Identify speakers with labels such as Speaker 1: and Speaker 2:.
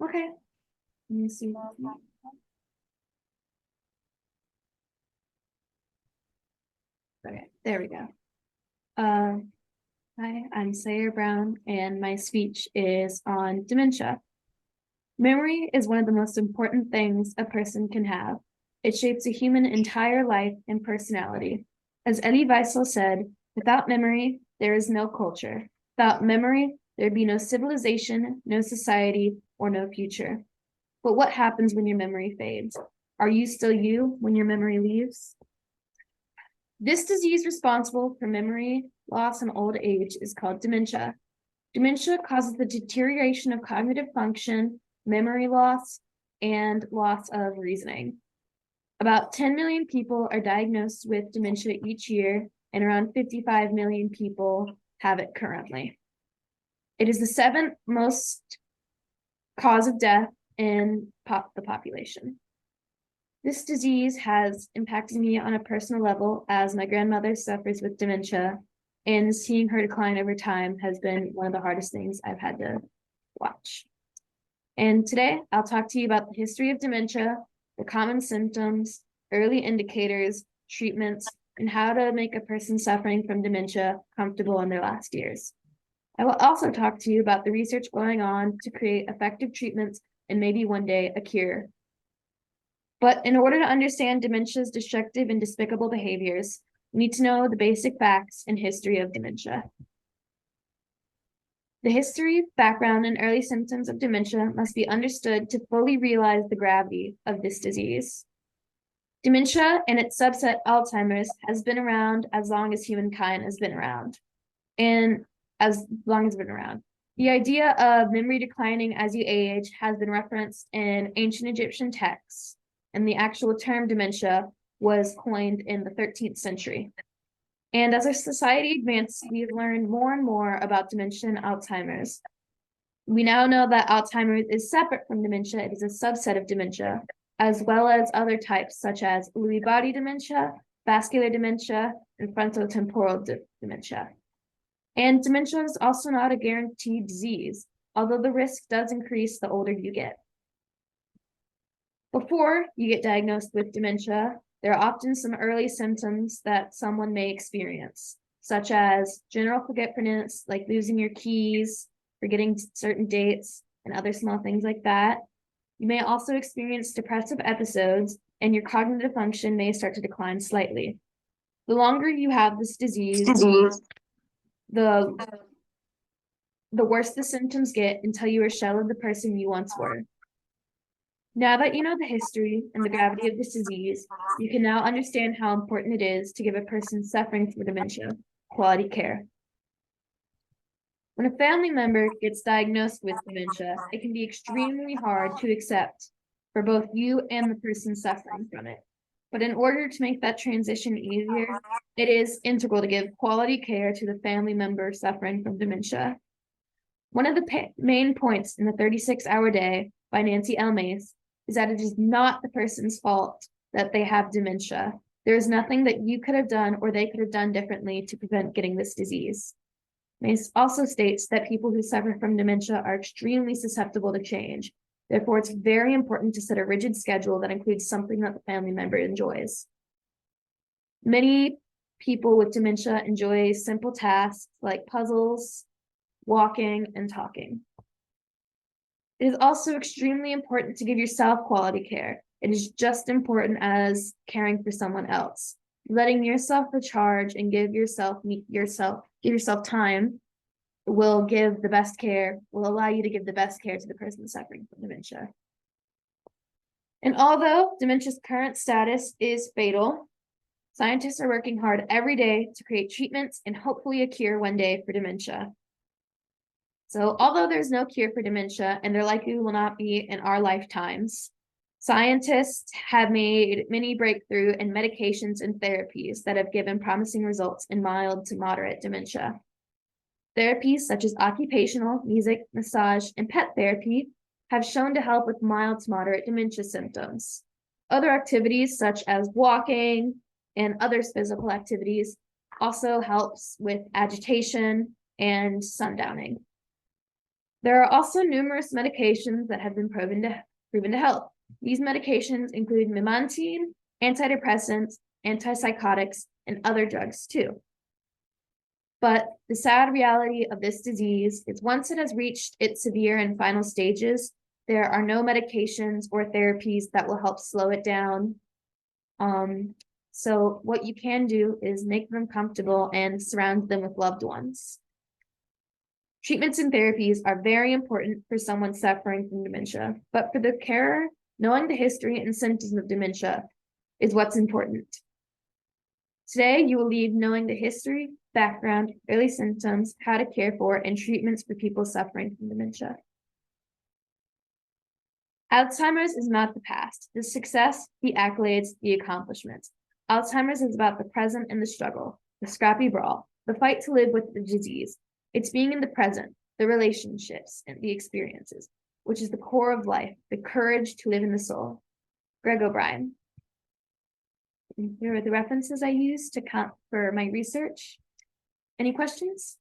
Speaker 1: Okay. Let me see. Okay, there we go. Hi, I'm Sayer Brown, and my speech is on dementia. Memory is one of the most important things a person can have. It shapes a human entire life and personality. As Eddie Weissel said, without memory, there is no culture. Without memory, there'd be no civilization, no society, or no future. But what happens when your memory fades? Are you still you when your memory leaves? This disease responsible for memory loss and old age is called dementia. Dementia causes the deterioration of cognitive function, memory loss, and loss of reasoning. About 10 million people are diagnosed with dementia each year, and around 55 million people have it currently. It is the seventh most cause of death in the population. This disease has impacted me on a personal level as my grandmother suffers with dementia, and seeing her decline over time has been one of the hardest things I've had to watch. And today I'll talk to you about the history of dementia, the common symptoms, early indicators, treatments, and how to make a person suffering from dementia comfortable in their last years. I will also talk to you about the research going on to create effective treatments and maybe one day a cure. But in order to understand dementia's destructive and despicable behaviors, we need to know the basic facts and history of dementia. The history, background, and early symptoms of dementia must be understood to fully realize the gravity of this disease. Dementia and its subset Alzheimer's has been around as long as humankind has been around, and as long as it's been around. The idea of memory declining as you age has been referenced in ancient Egyptian texts, and the actual term dementia was coined in the 13th century. And as our society advances, we've learned more and more about dementia and Alzheimer's. We now know that Alzheimer's is separate from dementia. It is a subset of dementia, as well as other types such as Lewy body dementia, vascular dementia, and frontotemporal dementia. And dementia is also not a guaranteed disease, although the risk does increase the older you get. Before you get diagnosed with dementia, there are often some early symptoms that someone may experience, such as general forgetfulness, like losing your keys, forgetting certain dates, and other small things like that. You may also experience depressive episodes, and your cognitive function may start to decline slightly. The longer you have this disease, the worse the symptoms get until you are a shell of the person you once were. Now that you know the history and the gravity of this disease, you can now understand how important it is to give a person suffering from dementia quality care. When a family member gets diagnosed with dementia, it can be extremely hard to accept for both you and the person suffering from it. But in order to make that transition easier, it is integral to give quality care to the family member suffering from dementia. One of the main points in the 36-Hour Day by Nancy L. Mace is that it is not the person's fault that they have dementia. There is nothing that you could have done or they could have done differently to prevent getting this disease. Mace also states that people who suffer from dementia are extremely susceptible to change. Therefore, it's very important to set a rigid schedule that includes something that the family member enjoys. Many people with dementia enjoy simple tasks like puzzles, walking, and talking. It is also extremely important to give yourself quality care. It is just important as caring for someone else. Letting yourself recharge and give yourself time will allow you to give the best care to the person suffering from dementia. And although dementia's current status is fatal, scientists are working hard every day to create treatments and hopefully a cure one day for dementia. So although there's no cure for dementia, and there likely will not be in our lifetimes, scientists have made many breakthroughs in medications and therapies that have given promising results in mild to moderate dementia. Therapies such as occupational, music, massage, and pet therapy have shown to help with mild to moderate dementia symptoms. Other activities such as walking and other physical activities also helps with agitation and sundowning. There are also numerous medications that have been proven to help. These medications include memantine, antidepressants, antipsychotics, and other drugs too. But the sad reality of this disease is once it has reached its severe and final stages, there are no medications or therapies that will help slow it down. So what you can do is make them comfortable and surround them with loved ones. Treatments and therapies are very important for someone suffering from dementia, but for the carer, knowing the history and symptoms of dementia is what's important. Today, you will leave knowing the history, background, early symptoms, how to care for, and treatments for people suffering from dementia. Alzheimer's is not the past, the success, the accolades, the accomplishments. Alzheimer's is about the present and the struggle, the scrappy brawl, the fight to live with the disease. It's being in the present, the relationships, and the experiences, which is the core of life, the courage to live in the soul. Greg O'Brien. And here are the references I used to count for my research. Any questions?